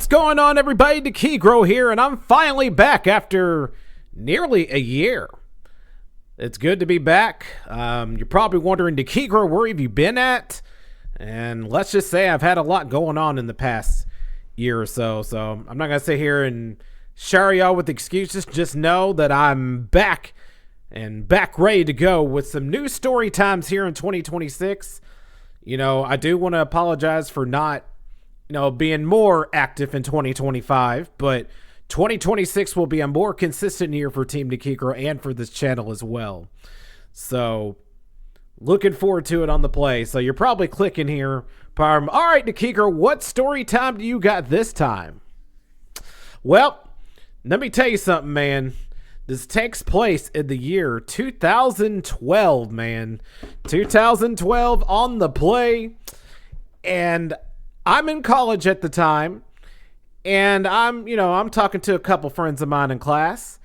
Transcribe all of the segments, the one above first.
What's going on, everybody? Kegro here, and I'm finally back after nearly a year. It's good to be back. You're probably wondering, Kegro, where have you been at? And let's just say I've had a lot going on in the past year or so, so I'm not going to sit here and shower y'all with excuses. Just know that I'm back and back ready to go with some new story times here in 2026. You know, I do want to apologize for not being more active in 2025, but 2026 will be a more consistent year for Team Kegro and for this channel as well. So, looking forward to it on the play. So, you're probably clicking here. All right, Kegro, what story time do you got this time? Well, let me tell you something, man. This takes place in the year 2012, man. 2012 on the play. And I'm in college at the time, and I'm talking to a couple friends of mine in class,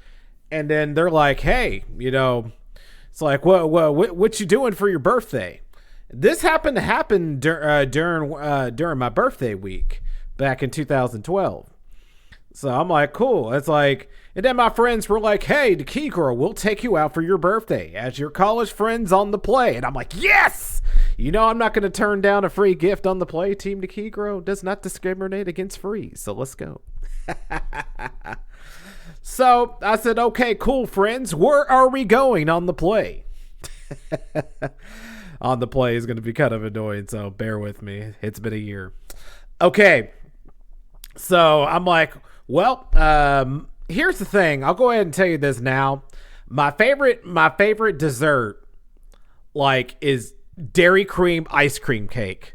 and then they're like, hey, it's like, what you doing for your birthday? This happened to happen during my birthday week back in 2012. So I'm like, cool. It's like, and then my friends were like, hey, Kegro, we'll take you out for your birthday as your college friends on the play. And I'm like, yes! I'm not going to turn down a free gift on the play. Team Kegro does not discriminate against free. So let's go. So I said, okay, cool, friends. Where are we going on the play? On the play is going to be kind of annoying, so bear with me. It's been a year. Okay. So I'm like, well, here's the thing. I'll go ahead and tell you this now. My favorite dessert, is Dairy Cream ice cream cake.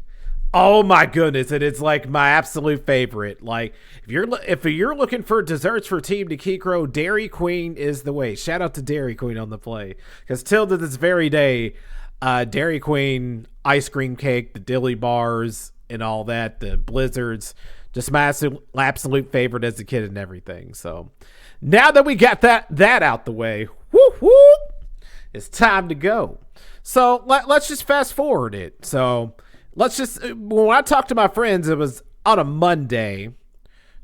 Oh my goodness, and it's like my absolute favorite. Like, if you're looking for desserts for Team Kegro, Dairy Queen is the way. Shout out to Dairy Queen on the play, because till to this very day, Dairy Queen ice cream cake, the dilly bars, and all that, the blizzards, just my absolute favorite as a kid and everything. So now that we got that out the way, it's time to go. So let's just fast forward it. So when I talked to my friends, it was on a Monday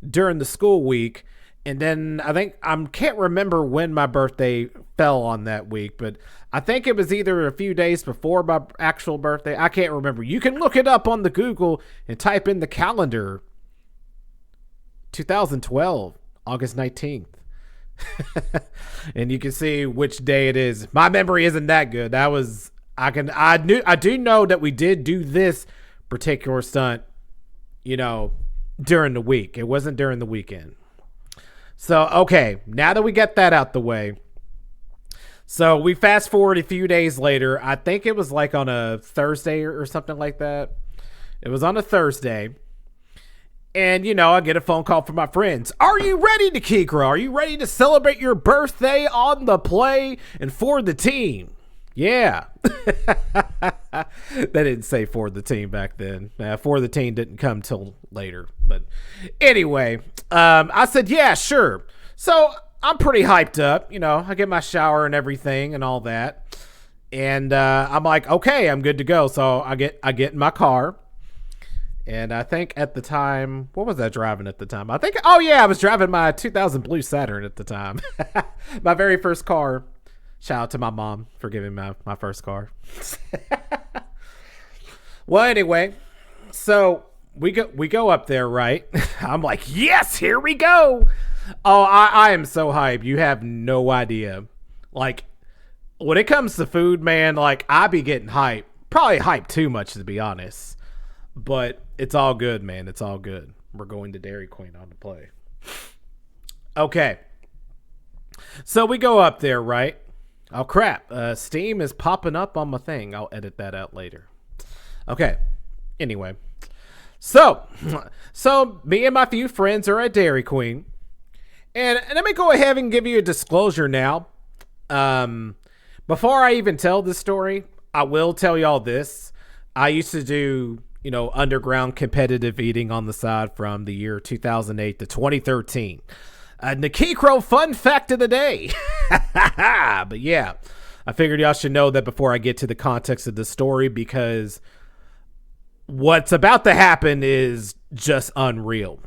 during the school week. And then I can't remember when my birthday fell on that week, but I think it was either a few days before my actual birthday. I can't remember. You can look it up on the Google and type in the calendar. 2012, August 19th. And you can see which day it is. My memory isn't that good. I do know that we did do this particular stunt, during the week. It wasn't during the weekend. So, okay, now that we get that out the way. So we fast forward a few days later. I think it was like on a Thursday or something like that. It was on a Thursday. And, I get a phone call from my friends. Are you ready, Kegro? Are you ready to celebrate your birthday on the play and for the team? Yeah. They didn't say for the team back then. For the team didn't come till later. But anyway, I said, yeah, sure. So I'm pretty hyped up. I get my shower and everything and all that. And I'm like, okay, I'm good to go. So I get in my car. And I think at the time, what was I driving at the time? I was driving my 2000 Blue Saturn at the time. My very first car. Shout out to my mom for giving me my first car. Well, anyway, so we go up there, right? I'm like, yes, here we go. Oh, I am so hyped. You have no idea. Like, when it comes to food, man, I be getting hyped. Probably hyped too much, to be honest. But it's all good, man. It's all good. We're going to Dairy Queen on the play. Okay. So we go up there, right? Oh, crap. Steam is popping up on my thing. I'll edit that out later. Okay. Anyway. So me and my few friends are at Dairy Queen. And let me go ahead and give you a disclosure now. Before I even tell this story, I will tell y'all this. I used to do underground competitive eating on the side from the year 2008 to 2013. The Kegro fun fact of the day. But yeah, I figured y'all should know that before I get to the context of the story, because what's about to happen is just unreal.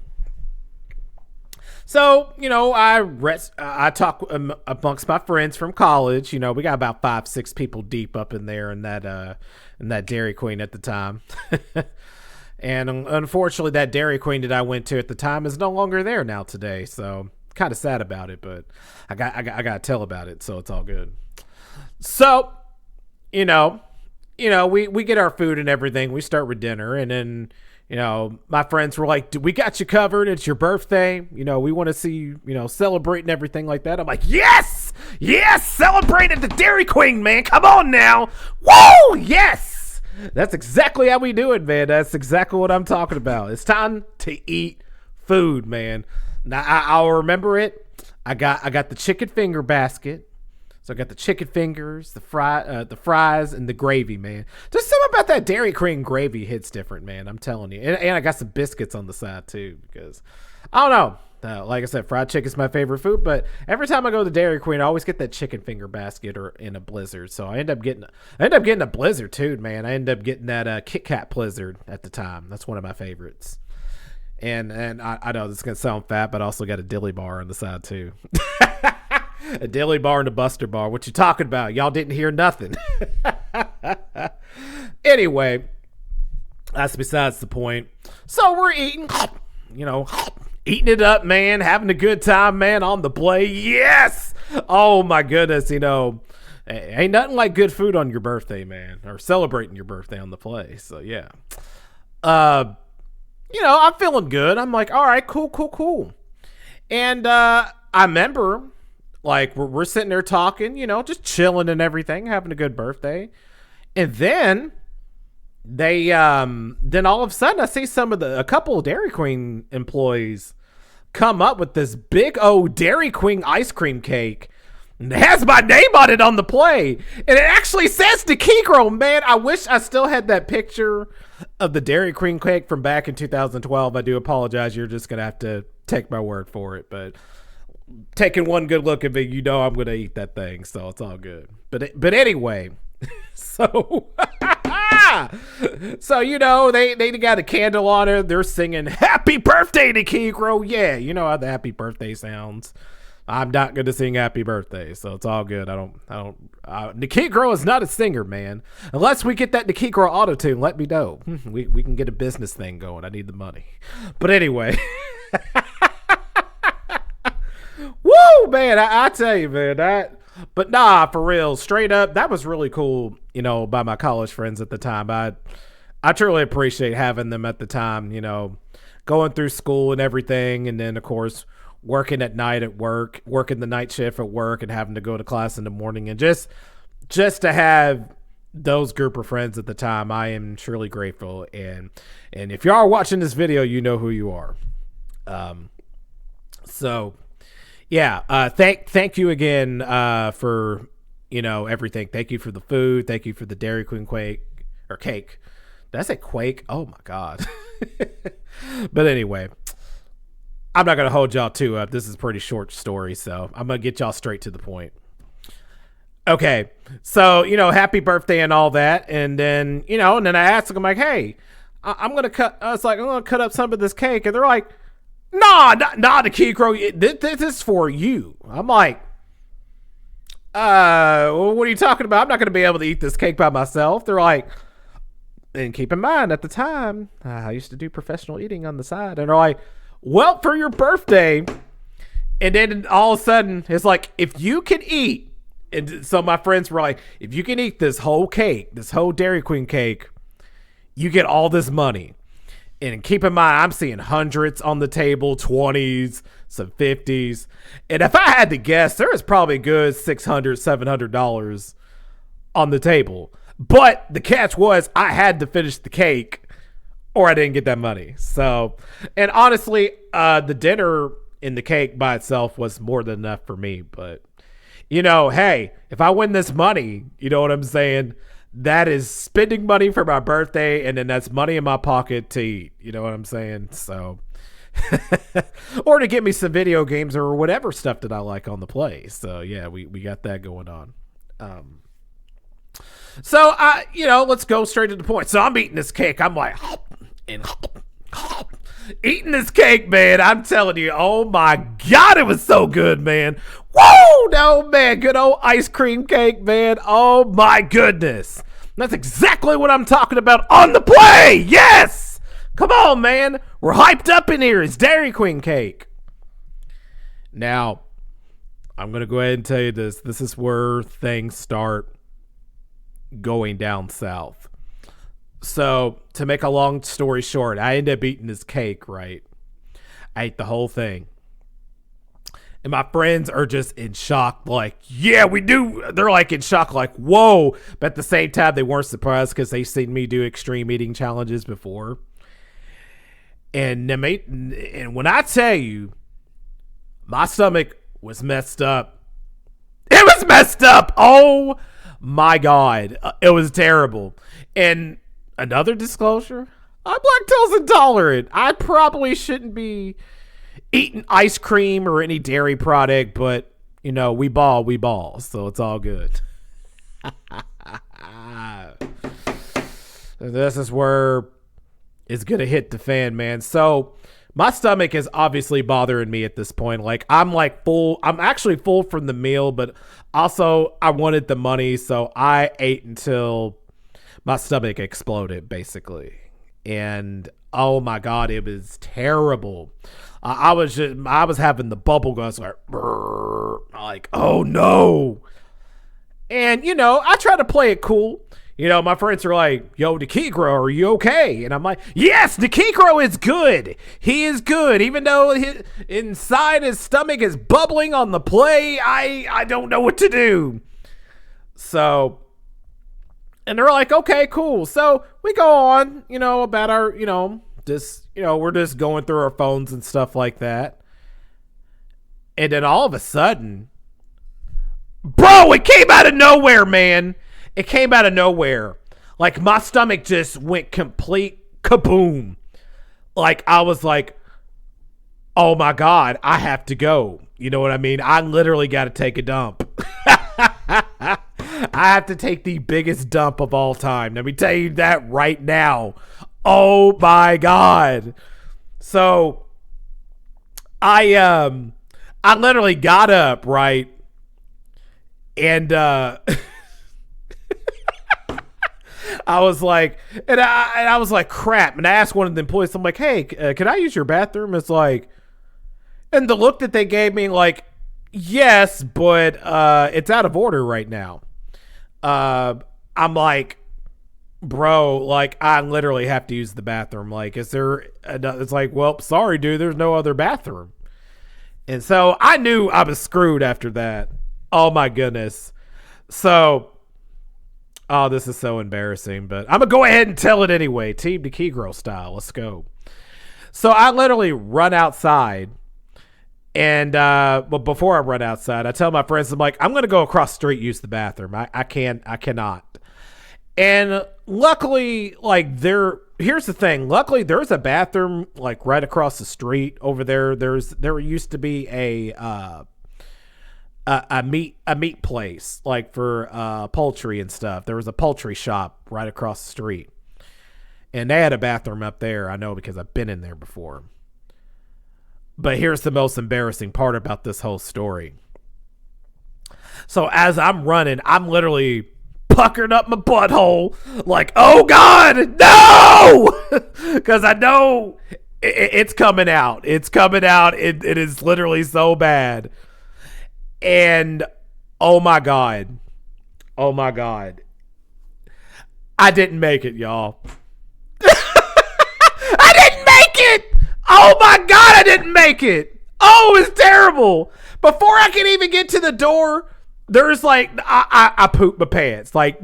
So, I talk amongst my friends from college. We got about 5, 6 people deep up in there in that Dairy Queen at the time. And unfortunately, that Dairy Queen that I went to at the time is no longer there now today. So kind of sad about it, but I got to tell about it. So it's all good. So, we get our food and everything. We start with dinner, and then, my friends were like, we got you covered. It's your birthday. We want to see you, celebrate and everything like that. I'm like, yes, celebrate at the Dairy Queen, man. Come on now. Woo, yes. That's exactly how we do it, man. That's exactly what I'm talking about. It's time to eat food, man. Now, I'll remember it. I got the chicken finger basket. So I got the chicken fingers, the fries, and the gravy, man. Just something about that Dairy Queen gravy hits different, man. I'm telling you. And I got some biscuits on the side, too, because I don't know. Like I said, fried chicken's my favorite food, but every time I go to Dairy Queen, I always get that chicken finger basket or in a Blizzard. So I end up getting a Blizzard, too, man. I end up getting that Kit Kat Blizzard at the time. That's one of my favorites. And I know this is going to sound fat, but I also got a dilly bar on the side, too. A dilly bar and a Buster bar. What you talking about? Y'all didn't hear nothing. Anyway, that's besides the point. So we're eating, eating it up, man. Having a good time, man, on the plate. Yes! Oh, my goodness, ain't nothing like good food on your birthday, man. Or celebrating your birthday on the play. So, yeah. I'm feeling good. I'm like, all right, cool. And I remember... Like, we're sitting there talking, just chilling and everything, having a good birthday. And then then all of a sudden I see a couple of Dairy Queen employees come up with this big old Dairy Queen ice cream cake. And it has my name on it on the play. And it actually says Nikigro, man. I wish I still had that picture of the Dairy Queen cake from back in 2012. I do apologize. You're just going to have to take my word for it. But... taking one good look at it, I'm going to eat that thing, so it's all good. But anyway, so they got a candle on it. They're singing "Happy Birthday, Nikigro." Yeah, you know how the happy birthday sounds. I'm not going to sing "Happy Birthday," so it's all good. Nikigro is not a singer, man. Unless we get that Nikigro auto tune, let me know. We can get a business thing going. I need the money. But anyway. Woo, man, I tell you, man, but nah, for real, straight up, that was really cool, by my college friends at the time. I truly appreciate having them at the time, going through school and everything. And then, of course, working at night at work, working the night shift at work and having to go to class in the morning. And just to have those group of friends at the time, I am truly grateful. And if you are watching this video, you know who you are. So... yeah, thank you again for everything. Thank you for the food. Thank you for the Dairy Queen cake. Did I say quake? Oh my god. But anyway, I'm not gonna hold y'all too up. This is a pretty short story, so I'm gonna get y'all straight to the point. Okay, so happy birthday and all that, and then and then I asked them, I'm like, hey, I'm gonna cut up some of this cake, and they're like, nah, not a Nikigro. This is for you. I'm like, what are you talking about? I'm not going to be able to eat this cake by myself. They're like, and keep in mind, at the time, I used to do professional eating on the side. And they're like, well, for your birthday. And then all of a sudden, it's like, if you can eat. And so my friends were like, if you can eat this whole cake, this whole Dairy Queen cake, you get all this money. And keep in mind, I'm seeing hundreds on the table, 20s, some 50s. And if I had to guess, there is probably a good $600, $700 on the table. But the catch was I had to finish the cake or I didn't get that money. So, and honestly, the dinner and the cake by itself was more than enough for me. But, hey, if I win this money, you know what I'm saying? That is spending money for my birthday, and then that's money in my pocket to eat. You know what I'm saying? So, or to get me some video games or whatever stuff that I like on the play. So, yeah, we got that going on. So, let's go straight to the point. So I'm eating this cake. I'm like, Eating this cake, man. I'm telling you. Oh my God, it was so good, man. Whoa, no, man. Good old ice cream cake, man. Oh my goodness. That's exactly what I'm talking about on the play. Yes. Come on, man. We're hyped up in here. It's Dairy Queen cake. Now, I'm going to go ahead and tell you this. This is where things start going down south. So, to make a long story short, I ended up eating this cake, right? I ate the whole thing. And my friends are just in shock, like, yeah, we do. They're like in shock, like, whoa. But at the same time, they weren't surprised because they've seen me do extreme eating challenges before. And when I tell you, my stomach was messed up. It was messed up. Oh my God. It was terrible. And another disclosure, I'm lactose intolerant. I probably shouldn't be eating ice cream or any dairy product, but you know, we ball, so it's all good. This is where it's gonna hit the fan, man. So my stomach is obviously bothering me at this point. Like, I'm like full. I'm actually full from the meal, but also I wanted the money, so I ate until my stomach exploded, basically. And oh my God, it was terrible. I was having the bubble guts, like, like, oh no. And you know, I try to play it cool. You know, my friends are like, yo, Nikigro, are you okay? And I'm like, yes, Nikigro is good. He is good. Even though inside his stomach is bubbling on the play, I don't know what to do. So, and they're like, okay, cool. So we go on, you know, about our, you know, just, you know, we're just going through our phones and stuff like that. And then all of a sudden, bro, it came out of nowhere, man. It came out of nowhere. Like, my stomach just went complete kaboom. Like, I was like, oh my God, I have to go. You know what I mean? I literally got to take a dump. I have to take the biggest dump of all time. Let me tell you that right now. Oh my God. So I literally got up, right? And I was like, and I was like, crap. And I asked one of the employees, I'm like, hey, can I use your bathroom? It's like, and the look that they gave me, like, yes, but it's out of order right now. I'm like, bro, like, I literally have to use the bathroom. Like, is there, it's like, well, sorry, dude, there's no other bathroom. And so I knew I was screwed after that. Oh my goodness. So, oh, this is so embarrassing, but I'm going to go ahead and tell it anyway. Team Nikigro style. Let's go. So I literally run outside. And but before I run outside, I tell my friends, I'm like, I'm going to go across the street, use the bathroom. I cannot. And luckily, like, here's the thing. Luckily, there's a bathroom, like, right across the street over there. There used to be a meat place, like, for poultry and stuff. There was a poultry shop right across the street, and they had a bathroom up there. I know because I've been in there before. But here's the most embarrassing part about this whole story. So as I'm running, I'm literally puckering up my butthole, like, oh God, no, because I know it's coming out. It's coming out. It is literally so bad. And oh my God, I didn't make it, y'all. I didn't make it. Oh my God, I didn't make it. Oh, it was terrible. Before I could even get to the door, there's like, I pooped my pants, like,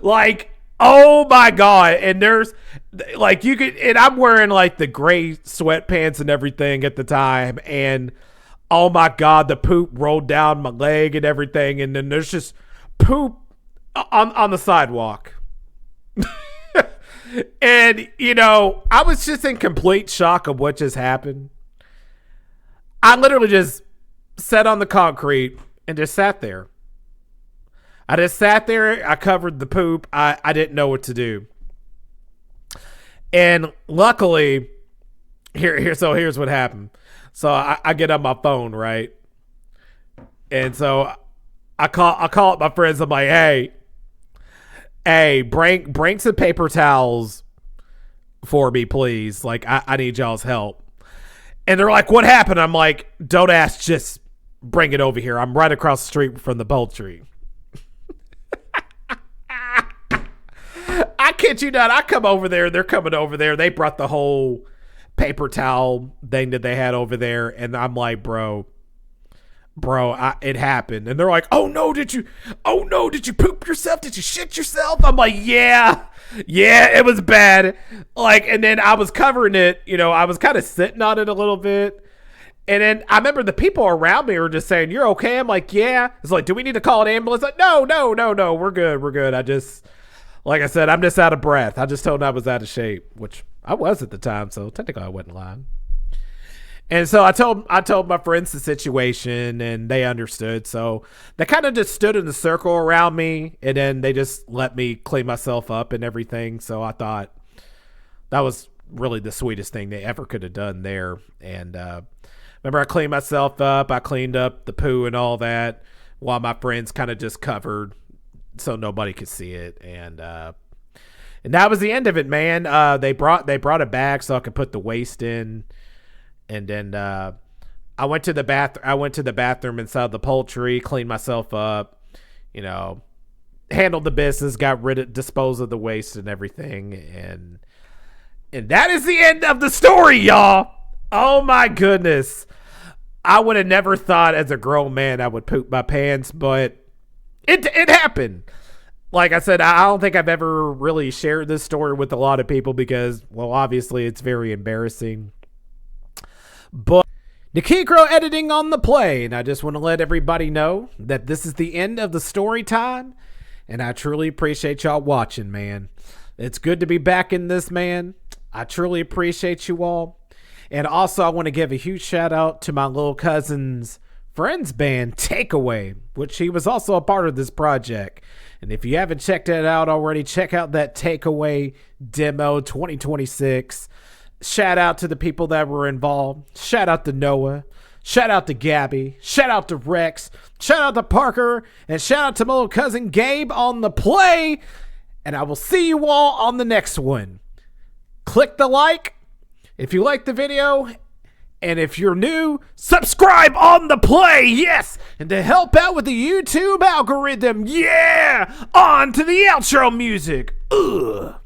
like, oh my God. And there's like, you could, and I'm wearing like the gray sweatpants and everything at the time, and oh my God, the poop rolled down my leg and everything. And then there's just poop on the sidewalk. And, you know, I was just in complete shock of what just happened. I literally just sat on the concrete and just sat there. I just sat there. I covered the poop. I didn't know what to do. And luckily, Here's what happened. So I get on my phone, right? And so I call up my friends. I'm like, hey, bring some paper towels for me, please. Like, I need y'all's help. And they're like, what happened? I'm like, don't ask, just bring it over here. I'm right across the street from the poultry. I kid you not. I come over there. They're coming over there. They brought the whole paper towel thing that they had over there. And I'm like, bro, it happened. And they're like, oh no, did you poop yourself? Did you shit yourself? I'm like, yeah, it was bad. Like, and then I was covering it, I was kind of sitting on it a little bit. And then I remember the people around me were just saying, you're okay? I'm like, yeah. It's like, do we need to call an ambulance? Like, no, we're good. Like I said, I'm just out of breath. I just told them I was out of shape, which I was at the time, so technically I wasn't lying. And so I told my friends the situation, and they understood. So they kind of just stood in a circle around me, and then they just let me clean myself up and everything. So I thought that was really the sweetest thing they ever could have done there. And remember, I cleaned myself up. I cleaned up the poo and all that, while my friends kind of just covered so nobody could see it. And that was the end of it, man. They brought a bag so I could put the waste in. And then I went to the bathroom inside the poultry, cleaned myself up, handled the business, disposed of the waste and everything. And that is the end of the story, y'all. Oh my goodness. I would have never thought as a grown man I would poop my pants, but it happened. Like I said, I don't think I've ever really shared this story with a lot of people because, well, obviously it's very embarrassing. But Nikigro editing on the play, and I just want to let everybody know that this is the end of the story time, and I truly appreciate y'all watching, man. It's good to be back in this, man. I truly appreciate you all. And also, I want to give a huge shout out to my little cousin's friends band, Takeaway, which he was also a part of this project. And if you haven't checked it out already, check out that Takeaway demo 2026. Shout out to the people that were involved. Shout out to Noah. Shout out to Gabby. Shout out to Rex. Shout out to Parker. And shout out to my little cousin Gabe on the play. And I will see you all on the next one. Click the like if you like the video. And if you're new, subscribe on the play. Yes. And to help out with the YouTube algorithm. Yeah. On to the outro music. Ugh.